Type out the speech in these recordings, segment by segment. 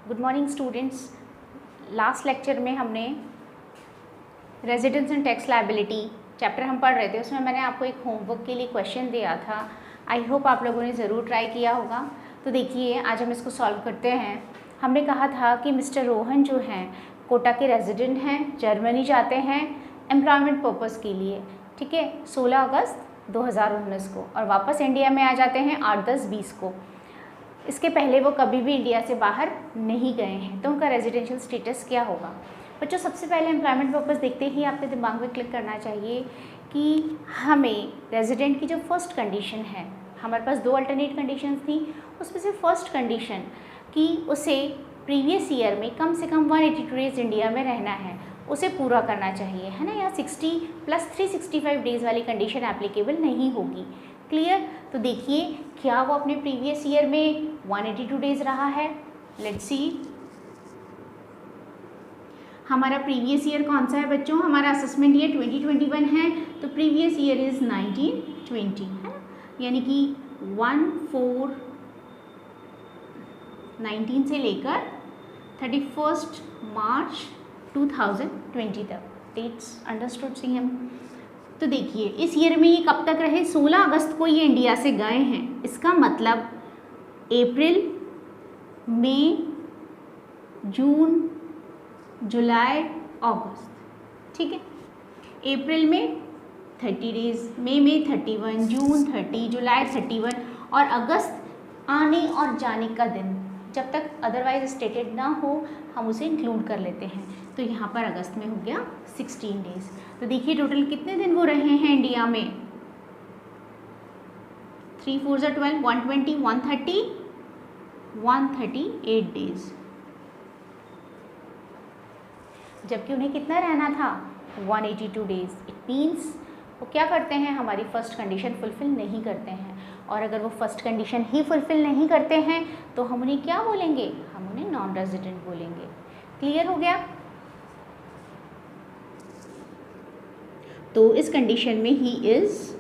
Good morning students. Last lecture में हमने residence and tax liability chapter हम पढ़ रहे थे, उसमें मैंने आपको एक होमवर्क के लिए क्वेश्चन दिया था। आई होप आप लोगों ने ज़रूर ट्राई किया होगा। तो देखिए आज हम इसको सॉल्व करते हैं। हमने कहा था कि मिस्टर रोहन जो हैं कोटा के रेजिडेंट हैं, जर्मनी जाते हैं एम्प्लॉयमेंट पर्पज़ के लिए, ठीक है, 16 अगस्त 2019 को, और वापस इंडिया में आ जाते हैं 8-10-20 को। इसके पहले वो कभी भी इंडिया से बाहर नहीं गए हैं, तो उनका रेजिडेंशियल स्टेटस क्या होगा। बच्चों सबसे पहले एम्प्लॉयमेंट पर्पज़ देखते ही आपके दिमाग में क्लिक करना चाहिए कि हमें रेजिडेंट की जो फर्स्ट कंडीशन है, हमारे पास 2 अल्टरनेट कंडीशंस थी, उसमें से फर्स्ट कंडीशन कि उसे प्रीवियस ईयर में कम से कम 182 डेज़ इंडिया में रहना है, उसे पूरा करना चाहिए, है ना। यहाँ 60 + 365 डेज़ वाली कंडीशन एप्लीकेबल नहीं होगी। क्लियर। तो देखिए क्या वो अपने प्रीवियस ईयर में 182 डेज़ रहा है। लेट्स सी हमारा प्रीवियस ईयर कौन सा है बच्चों, हमारा असेसमेंट ईयर 2021 है, तो प्रीवियस ईयर इज़ 1920, है ना। यानी कि 1/4/19 से लेकर 31 मार्च 2020 तक। डेट्स अंडरस्टूड सी हम। तो देखिए इस ईयर में ये कब तक रहे, 16 अगस्त को ये इंडिया से गए हैं। इसका मतलब अप्रैल, मई, जून, जुलाई, अगस्त, ठीक है। अप्रैल में 30 डेज़, मई में 31, जून 30, जुलाई 31 और अगस्त आने और जाने का दिन, जब तक अदरवाइज स्टेटेड ना हो हम उसे इंक्लूड कर लेते हैं। तो यहाँ पर अगस्त में हो गया 16 डेज़। तो देखिए टोटल कितने दिन वो रहे हैं इंडिया में, 3 4 12, 120, 130, 138 डेज़। जबकि उन्हें कितना रहना था, 182 डेज़। इट मीन्स वो क्या करते हैं, हमारी फर्स्ट कंडीशन फुलफ़िल नहीं करते हैं। और अगर वो फर्स्ट कंडीशन ही फुलफ़िल नहीं करते हैं तो हम उन्हें क्या बोलेंगे, हम उन्हें नॉन रेजिडेंट बोलेंगे। क्लियर हो गया। तो इस कंडीशन में he is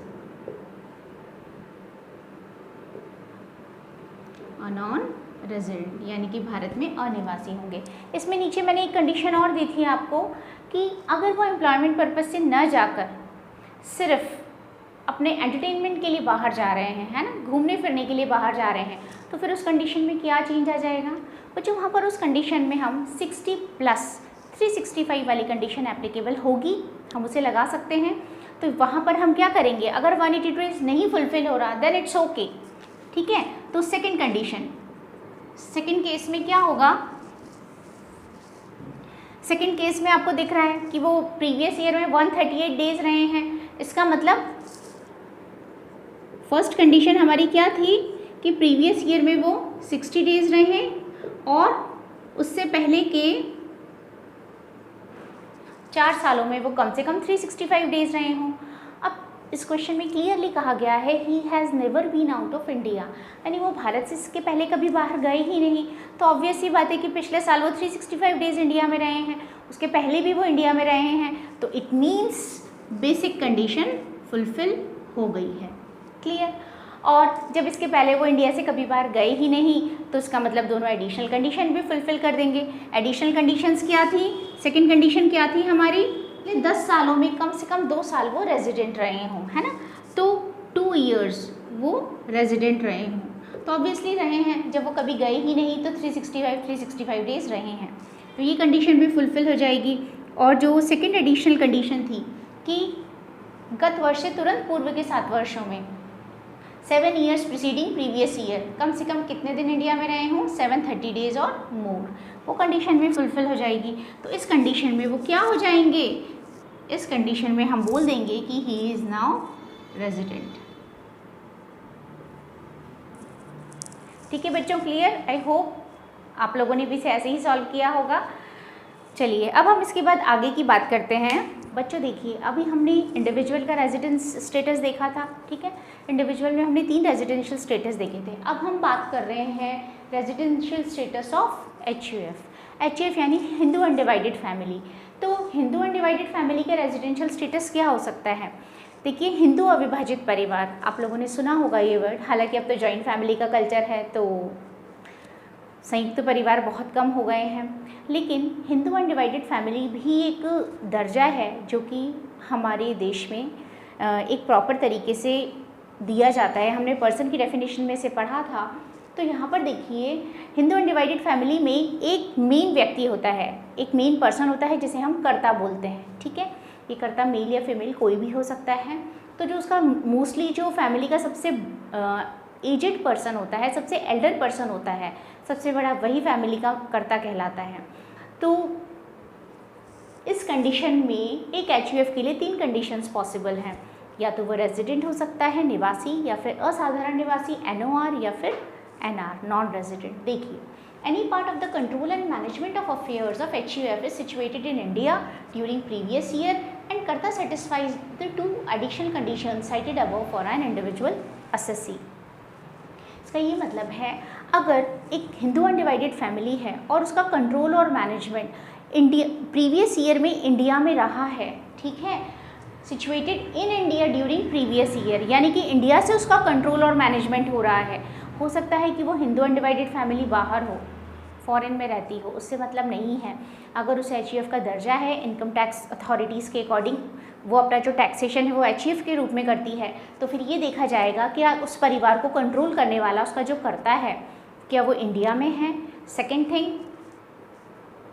a non resident, यानी कि भारत में अनिवासी होंगे। इसमें नीचे मैंने एक कंडीशन और दी थी आपको कि अगर वो एम्प्लॉयमेंट पर्पज़ से न जाकर सिर्फ अपने एंटरटेनमेंट के लिए बाहर जा रहे हैं, है ना, घूमने फिरने के लिए बाहर जा रहे हैं, तो फिर उस कंडीशन में क्या चेंज आ जाएगा बच्चों। वहाँ पर उस कंडीशन में हम 60 + 365 वाली कंडीशन एप्लीकेबल होगी, हम उसे लगा सकते हैं। तो वहाँ पर हम क्या करेंगे, अगर 180 डेज़ नहीं फुलफिल हो रहा देन इट्स ओके, ठीक है। तो सेकेंड कंडीशन, सेकेंड केस में क्या होगा, सेकेंड केस में आपको दिख रहा है कि वो प्रीवियस ईयर में 138 डेज़ रहे हैं। इसका मतलब फर्स्ट कंडीशन हमारी क्या थी कि प्रीवियस ईयर में वो 60 डेज़ रहे हैं और उससे पहले के 4 सालों में वो कम से कम 365 डेज़ रहे हों। अब इस क्वेश्चन में क्लियरली कहा गया है he has never been out of India, यानी वो भारत से इसके पहले कभी बाहर गए ही नहीं। तो ऑब्वियस सी बात है कि पिछले साल वो 365 डेज़ इंडिया में रहे हैं, उसके पहले भी वो इंडिया में रहे हैं। तो it means basic condition fulfil हो गई है। क्लियर। और जब इसके पहले वो इंडिया से कभी बाहर गए ही नहीं तो इसका मतलब दोनों एडिशनल कंडीशन भी फुलफिल कर देंगे। एडिशनल कंडीशंस क्या थी, सेकंड कंडीशन क्या थी हमारी, 10 सालों में कम से कम 2 साल वो रेजिडेंट रहे हों, है ना। तो 2 ईयर्स वो रेजिडेंट रहे हों, तो ऑब्वियसली रहे हैं। जब वो कभी गए ही नहीं तो 365 डेज़ रहे हैं, तो ये कंडीशन भी फुलफिल हो जाएगी। और जो सेकेंड एडिशनल कंडीशन थी कि गत वर्ष से तुरंत पूर्व के 7 वर्षों में 7 ईयर्स प्रीसीडिंग प्रीवियस ईयर कम से कम कितने दिन इंडिया में रहे हों, 730 डेज़ और मोर, वो कंडीशन भी फुलफिल हो जाएगी। तो इस कंडीशन में वो क्या हो जाएंगे, इस कंडीशन में हम बोल देंगे कि ही इज़ नाउ रेजिडेंट। ठीक है बच्चों, क्लियर। आई होप आप लोगों ने भी इसे ऐसे ही सॉल्व किया होगा। चलिए अब हम इसके बाद आगे की बात करते हैं। बच्चों देखिए अभी हमने इंडिविजुअल का रेजिडेंस स्टेटस देखा था, ठीक है। इंडिविजुअल में हमने 3 रेजिडेंशियल स्टेटस देखे थे। अब हम बात कर रहे हैं रेजिडेंशियल स्टेटस ऑफ HUF यानी हिंदू अनडिवाइडेड फैमिली। तो हिंदू अनडिवाइडेड फैमिली का रेजिडेंशियल स्टेटस क्या हो सकता है। देखिए हिंदू अविभाजित परिवार, आप लोगों ने सुना होगा ये वर्ड, हालांकि अब तो जॉइंट फैमिली का कल्चर है तो संयुक्त परिवार बहुत कम हो गए हैं, लेकिन हिंदू अनडिवाइडेड फैमिली भी एक दर्जा है जो कि हमारे देश में एक प्रॉपर तरीके से दिया जाता है। हमने पर्सन की डेफिनेशन में से पढ़ा था। तो यहाँ पर देखिए, हिंदू अनडिवाइडेड फैमिली में एक मेन व्यक्ति होता है, एक मेन पर्सन होता है जिसे हम कर्ता बोलते हैं। ठीक है, ये कर्ता मेल या फीमेल कोई भी हो सकता है। तो जो उसका मोस्टली जो फैमिली का सबसे एजेड पर्सन होता है, सबसे एल्डर पर्सन होता है, सबसे बड़ा, वही फैमिली का कर्ता कहलाता है। तो इस कंडीशन में एक HUF के लिए 3 कंडीशंस पॉसिबल हैं। या तो वो रेजिडेंट हो सकता है, निवासी, या फिर असाधारण निवासी NOR, या फिर NR, नॉन रेजिडेंट। देखिए, any part of the control and management of affairs of HUF is situated in India during previous year and karta satisfies the 2 additional condition cited above for an individual assessee. इसका ये मतलब है, अगर एक Hindu undivided family है और उसका control और मैनेजमेंट इंडिया प्रीवियस ईयर में इंडिया में रहा है, ठीक है, situated in India during previous year, यानी कि इंडिया से उसका कंट्रोल और मैनेजमेंट हो रहा है। हो सकता है कि वो हिंदू अनडिवाइडेड फैमिली बाहर हो, फॉरेन में रहती हो, उससे मतलब नहीं है। अगर उस HUF का दर्जा है, इनकम टैक्स अथॉरिटीज़ के अकॉर्डिंग वो अपना जो टैक्सेशन है वो HUF के रूप में करती है, तो फिर ये देखा जाएगा कि उस परिवार को कंट्रोल करने वाला उसका जो कर्ता है, क्या वो इंडिया में है। सेकेंड थिंग,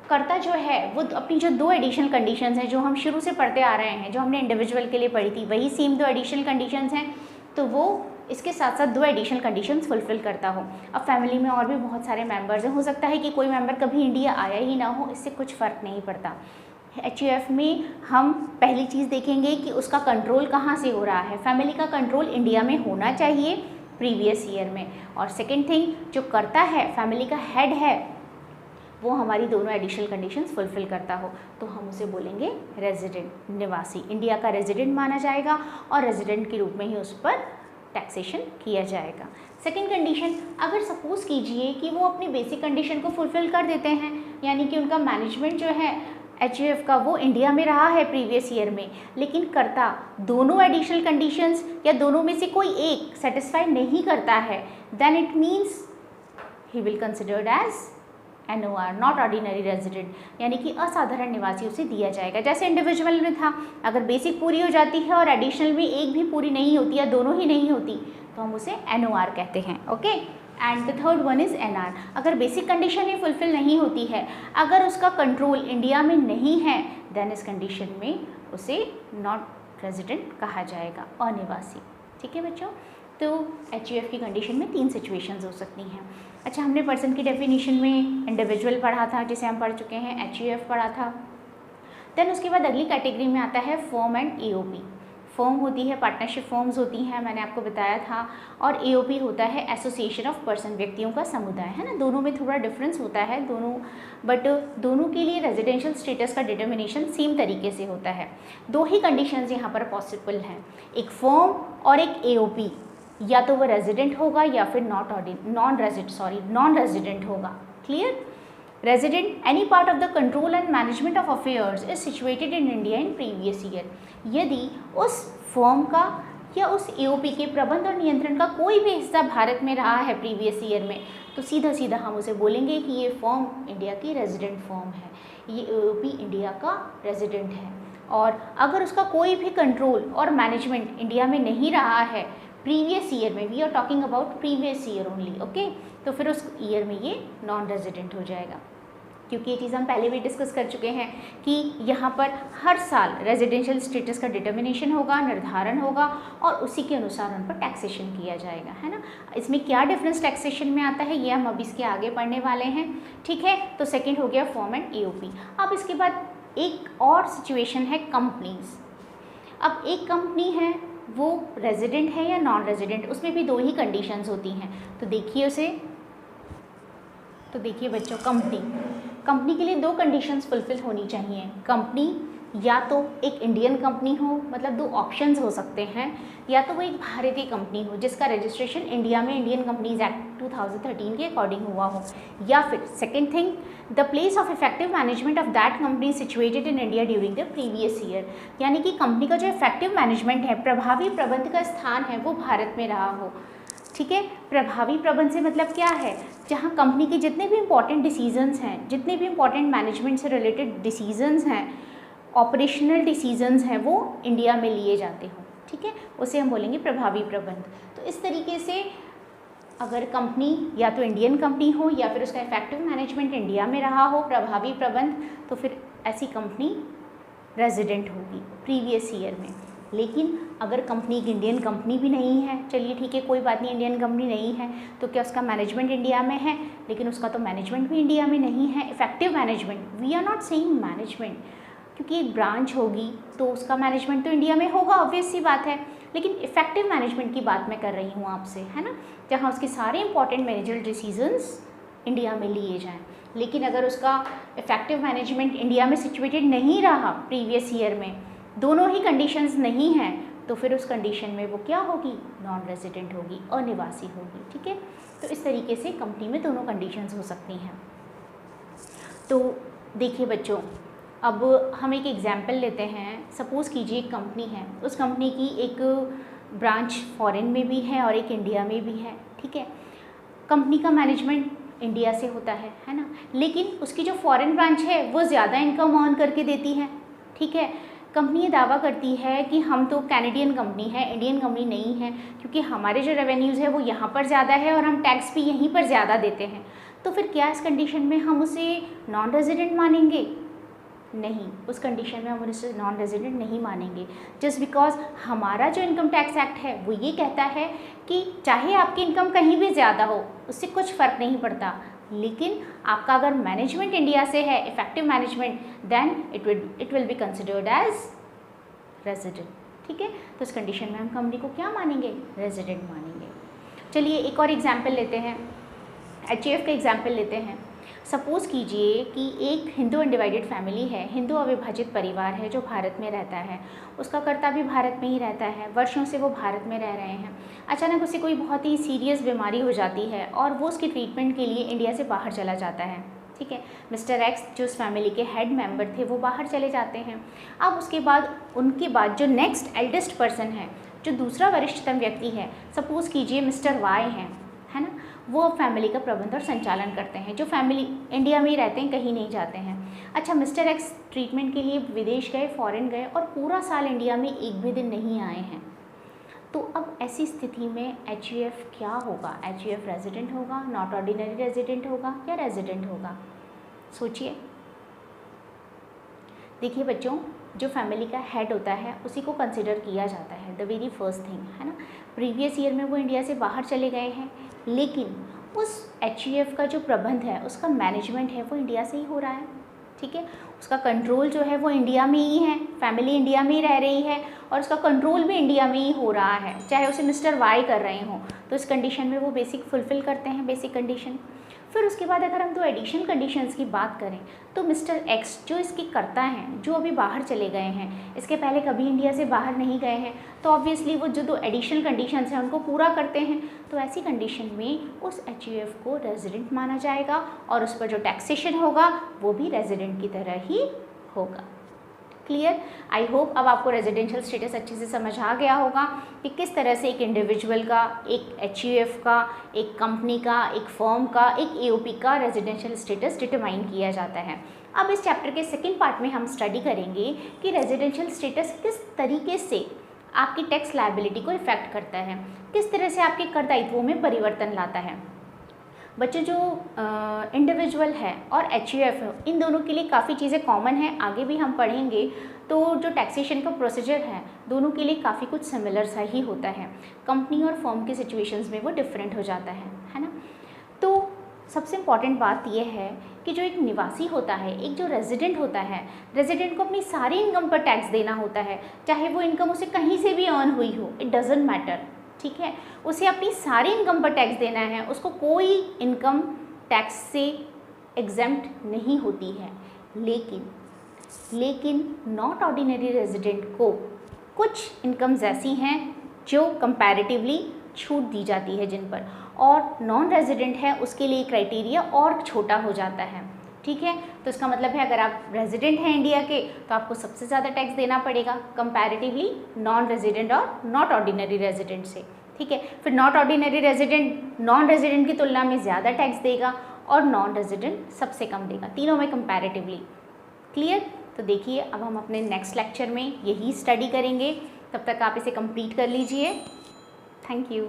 कर्ता जो है वो अपनी जो 2 एडिशनल कंडीशंस हैं जो हम शुरू से पढ़ते आ रहे हैं, जो हमने इंडिविजुअल के लिए पढ़ी थी, वही सेम 2 एडिशनल कंडीशंस हैं, तो वो इसके साथ साथ 2 एडिशनल कंडीशंस फुलफिल करता हो। अब फैमिली में और भी बहुत सारे मेंबर्स हैं, हो सकता है कि कोई मेंबर कभी इंडिया आया ही ना हो, इससे कुछ फ़र्क नहीं पड़ता। HUF में हम पहली चीज़ देखेंगे कि उसका कंट्रोल कहाँ से हो रहा है। फैमिली का कंट्रोल इंडिया में होना चाहिए प्रीवियस ईयर में। और सेकेंड थिंग, जो करता है, फैमिली का हेड है, वो हमारी दोनों एडिशनल कंडीशंस फुलफिल करता हो, तो हम उसे बोलेंगे रेजिडेंट, निवासी। इंडिया का रेजिडेंट माना जाएगा और रेजिडेंट के रूप में ही उस पर टैक्सेशन किया जाएगा। सेकेंड कंडीशन, अगर सपोज कीजिए कि वो अपनी बेसिक कंडीशन को फुलफिल कर देते हैं, यानी कि उनका मैनेजमेंट जो है HUF का वो इंडिया में रहा है प्रीवियस ईयर में, लेकिन कर्ता दोनों एडिशनल कंडीशंस या दोनों में से कोई एक सेटिस्फाई नहीं करता है, then it means he will considered as NOR, not ordinary resident, यानी कि असाधारण निवासी उसे दिया जाएगा। जैसे इंडिविजुअल में था, अगर बेसिक पूरी हो जाती है और एडिशनल में एक भी पूरी नहीं होती या दोनों ही नहीं होती, तो हम उसे NOR कहते हैं। Okay, and the third one is NR। अगर बेसिक कंडीशन ही फुलफिल नहीं होती है, अगर उसका कंट्रोल इंडिया में नहीं है, देन इस कंडीशन में उसे नॉट रेजिडेंट कहा जाएगा, अनिवासी। ठीक है बच्चों, तो HUF की कंडीशन में 3 सिचुएशंस हो सकती हैं। अच्छा, हमने पर्सन की डेफिनेशन में इंडिविजुअल पढ़ा था, जिसे हम पढ़ चुके हैं, HUF पढ़ा था। देन उसके बाद अगली कैटेगरी में आता है फर्म एंड AOP। फर्म होती है, पार्टनरशिप फर्म्स होती हैं, मैंने आपको बताया था, और AOP होता है एसोसिएशन ऑफ पर्सन, व्यक्तियों का समुदाय, है ना। दोनों में थोड़ा डिफरेंस होता है, बट दोनों के लिए रेजिडेंशियल स्टेटस का डिटर्मिनेशन सेम तरीके से होता है। 2 ही कंडीशंस यहाँ पर पॉसिबल हैं, एक फर्म और एक AOP, या तो वो रेजिडेंट होगा या फिर नॉन रेजिडेंट होगा। Clear? Resident, any part of the control and management of affairs is situated in India in previous year. यदि उस फर्म का या उस AOP के प्रबंध और नियंत्रण का कोई भी हिस्सा भारत में रहा है प्रीवियस ईयर में, तो सीधा सीधा हम उसे बोलेंगे कि ये फर्म इंडिया की रेजिडेंट फर्म है, ये AOP इंडिया का रेजिडेंट है। और अगर उसका कोई भी कंट्रोल और मैनेजमेंट इंडिया में नहीं रहा है प्रीवियस ईयर में, we are talking about previous year only, okay, तो फिर उस ईयर में ये नॉन रेजिडेंट हो जाएगा। क्योंकि ये चीज़ हम पहले भी डिस्कस कर चुके हैं कि यहाँ पर हर साल रेजिडेंशियल स्टेटस का डिटर्मिनेशन होगा, निर्धारण होगा, और उसी के अनुसार उन पर टैक्सेशन किया जाएगा, है ना। इसमें क्या डिफरेंस टैक्सेशन में आता है, ये हम अभी इसके आगे पढ़ने वाले हैं। ठीक है, तो सेकेंड हो गया फर्म एंड AOP। अब इसके बाद एक और सिचुएशन है कंपनीज। अब एक कंपनी है, वो रेजिडेंट है या नॉन रेजिडेंट, उसमें भी 2 ही कंडीशंस होती हैं। तो देखिए बच्चों, कंपनी के लिए 2 कंडीशंस फुलफिल होनी चाहिए। कंपनी या तो एक इंडियन कंपनी हो, मतलब 2 ऑप्शंस हो सकते हैं, या तो वो एक भारतीय कंपनी हो जिसका रजिस्ट्रेशन इंडिया में इंडियन कंपनीज एक्ट 2013 के अकॉर्डिंग हुआ हो, या फिर second thing, the place of effective management of that company situated in India during the previous year, यानी कि कंपनी का जो इफेक्टिव मैनेजमेंट है, प्रभावी प्रबंध का स्थान है, वो भारत में रहा हो। ठीक है। प्रभावी प्रबंध से मतलब क्या है, जहाँ कंपनी के जितने भी इंपॉर्टेंट डिसीजंस हैं, जितने भी इंपॉर्टेंट मैनेजमेंट से रिलेटेड डिसीजंस हैं, ऑपरेशनल डिसीजंस हैं, वो इंडिया में लिए जाते हों, ठीक है, उसे हम बोलेंगे प्रभावी प्रबंध। तो इस तरीके से अगर कंपनी या तो इंडियन कंपनी हो या फिर उसका इफेक्टिव मैनेजमेंट इंडिया में रहा हो, प्रभावी प्रबंध, तो फिर ऐसी कंपनी रेजिडेंट होगी प्रीवियस ईयर में। लेकिन अगर कंपनी एक इंडियन कंपनी भी नहीं है, चलिए ठीक है कोई बात नहीं, इंडियन कंपनी नहीं है, तो क्या उसका मैनेजमेंट इंडिया में है, लेकिन उसका तो मैनेजमेंट भी इंडिया में नहीं है, effective management, we are not saying management, क्योंकि एक ब्रांच होगी तो उसका मैनेजमेंट तो इंडिया में होगा, ऑब्वियस सी बात है, लेकिन इफेक्टिव मैनेजमेंट की बात मैं कर रही हूँ आपसे, है ना, जहाँ उसके सारे इंपॉर्टेंट मैनेजरल डिसीजंस इंडिया में लिए जाएँ। लेकिन अगर उसका इफेक्टिव मैनेजमेंट इंडिया में सिचुएटेड नहीं रहा प्रीवियस ईयर में, दोनों ही कंडीशंस नहीं हैं, तो फिर उस कंडीशन में वो क्या होगी, नॉन रेजिडेंट होगी, अनिवासी होगी, ठीक है। तो इस तरीके से कंपनी में दोनों कंडीशंस हो सकती हैं। तो देखिए बच्चों, अब हम एक एग्जाम्पल लेते हैं। सपोज़ कीजिए एक कंपनी है, उस कंपनी की एक ब्रांच फॉरेन में भी है और एक इंडिया में भी है, ठीक है। कंपनी का मैनेजमेंट इंडिया से होता है ना, लेकिन उसकी जो फॉरेन ब्रांच है वो ज़्यादा इनकम अर्न करके देती है, ठीक है। कंपनी ये दावा करती है कि हम तो कैनेडियन कंपनी है, इंडियन कंपनी नहीं है, क्योंकि हमारे जो रेवेन्यूज़ है वो यहाँ पर ज़्यादा है और हम टैक्स भी यहीं पर ज़्यादा देते हैं। तो फिर क्या इस कंडीशन में हम उसे नॉन रेजिडेंट मानेंगे? नहीं, उस कंडीशन में हम उसे नॉन रेजिडेंट नहीं मानेंगे, जस्ट बिकॉज हमारा जो इनकम टैक्स एक्ट है वो ये कहता है कि चाहे आपकी इनकम कहीं भी ज़्यादा हो, उससे कुछ फ़र्क नहीं पड़ता, लेकिन आपका अगर मैनेजमेंट इंडिया से है, effective management, then it will be considered as resident, ठीक है। तो इस कंडीशन में हम कंपनी को क्या मानेंगे, रेजिडेंट मानेंगे। चलिए एक और एग्जाम्पल लेते हैं, HUF का एग्जाम्पल लेते हैं। सपोज़ कीजिए कि एक हिंदू अनडिवाइडेड फैमिली है, हिंदू अविभाजित परिवार है जो भारत में रहता है, उसका कर्ता भी भारत में ही रहता है, वर्षों से वो भारत में रह रहे हैं। अचानक उसे कोई बहुत ही सीरियस बीमारी हो जाती है और वो उसकी ट्रीटमेंट के लिए इंडिया से बाहर चला जाता है, ठीक है। मिस्टर एक्स जो उस फैमिली के हेड मेंबर थे वो बाहर चले जाते हैं। अब उसके बाद उनके बाद जो नेक्स्ट एल्डेस्ट पर्सन है, जो दूसरा वरिष्ठतम व्यक्ति है, सपोज़ कीजिए मिस्टर वाई हैं, है ना, वो फैमिली का प्रबंध और संचालन करते हैं, जो फैमिली इंडिया में ही रहते हैं, कहीं नहीं जाते हैं। अच्छा, मिस्टर एक्स ट्रीटमेंट के लिए विदेश गए, फॉरेन गए और पूरा साल इंडिया में एक भी दिन नहीं आए हैं। तो अब ऐसी स्थिति में HUF क्या होगा, HUF रेजिडेंट होगा, नॉट ऑर्डिनरी रेजिडेंट होगा या रेजिडेंट होगा? सोचिए। देखिए बच्चों, जो फैमिली का हेड होता है उसी को कंसिडर किया जाता है, द वेरी फर्स्ट थिंग, है ना। प्रीवियस ईयर में वो इंडिया से बाहर चले गए हैं, लेकिन उस HUF का जो प्रबंध है, उसका मैनेजमेंट है वो इंडिया से ही हो रहा है, ठीक है। उसका कंट्रोल जो है वो इंडिया में ही है, फैमिली इंडिया में ही रह रही है और उसका कंट्रोल भी इंडिया में ही हो रहा है, चाहे उसे मिस्टर वाई कर रहे हों। तो इस कंडीशन में वो बेसिक फुलफ़िल करते हैं, बेसिक कंडीशन। फिर उसके बाद अगर हम दो एडिशनल कंडीशंस की बात करें, तो मिस्टर एक्स जो इसके कर्ता हैं, जो अभी बाहर चले गए हैं, इसके पहले कभी इंडिया से बाहर नहीं गए हैं, तो ऑब्वियसली वो जो दो एडिशनल कंडीशंस हैं उनको पूरा करते हैं। तो ऐसी कंडीशन में उस HUF को रेजिडेंट माना जाएगा और उस पर जो टैक्सेशन होगा वो भी रेजिडेंट की तरह ही होगा। क्लियर? आई होप अब आपको रेजिडेंशियल स्टेटस अच्छे से समझ आ गया होगा कि किस तरह से एक इंडिविजुअल का, एक HUF का, एक कंपनी का, एक फर्म का, एक AOP का रेजिडेंशियल स्टेटस डिटरमाइन किया जाता है। अब इस चैप्टर के सेकेंड पार्ट में हम स्टडी करेंगे कि रेजिडेंशियल स्टेटस किस तरीके से आपकी टैक्स लायबिलिटी को इफेक्ट करता है, किस तरह से आपके कर दायित्वों में परिवर्तन लाता है। बच्चों, जो इंडिविजुअल है और HUF है, इन दोनों के लिए काफ़ी चीज़ें कॉमन हैं, आगे भी हम पढ़ेंगे। तो जो टैक्सेशन का प्रोसीजर है दोनों के लिए काफ़ी कुछ सिमिलर सा ही होता है, कंपनी और फर्म के सिचुएशंस में वो डिफरेंट हो जाता है ना। तो सबसे इम्पॉर्टेंट बात यह है कि जो एक निवासी होता है, एक जो रेजिडेंट होता है, रेजिडेंट को अपनी सारी इनकम पर टैक्स देना होता है, चाहे वो इनकम उसे कहीं से भी अर्न हुई हो, इट डजेंट मैटर, ठीक है। उसे अपनी सारी इनकम पर टैक्स देना है, उसको कोई इनकम टैक्स से एग्जेम्प्ट नहीं होती है। लेकिन नॉट ऑर्डिनरी रेजिडेंट को कुछ इनकम्स ऐसी हैं जो कंपैरेटिवली छूट दी जाती है जिन पर, और नॉन रेजिडेंट है उसके लिए क्राइटेरिया और छोटा हो जाता है, ठीक है। तो इसका मतलब है अगर आप रेजिडेंट हैं इंडिया के तो आपको सबसे ज़्यादा टैक्स देना पड़ेगा कंपैरेटिवली नॉन रेजिडेंट और नॉट ऑर्डिनरी रेजिडेंट से, ठीक है। फिर not ordinary resident non resident की तुलना में ज़्यादा टैक्स देगा और नॉन रेजिडेंट सबसे कम देगा, तीनों में कंपैरेटिवली। क्लियर? तो देखिए अब हम अपने नेक्स्ट लेक्चर में यही स्टडी करेंगे, तब तक आप इसे कंप्लीट कर लीजिए। Thank you.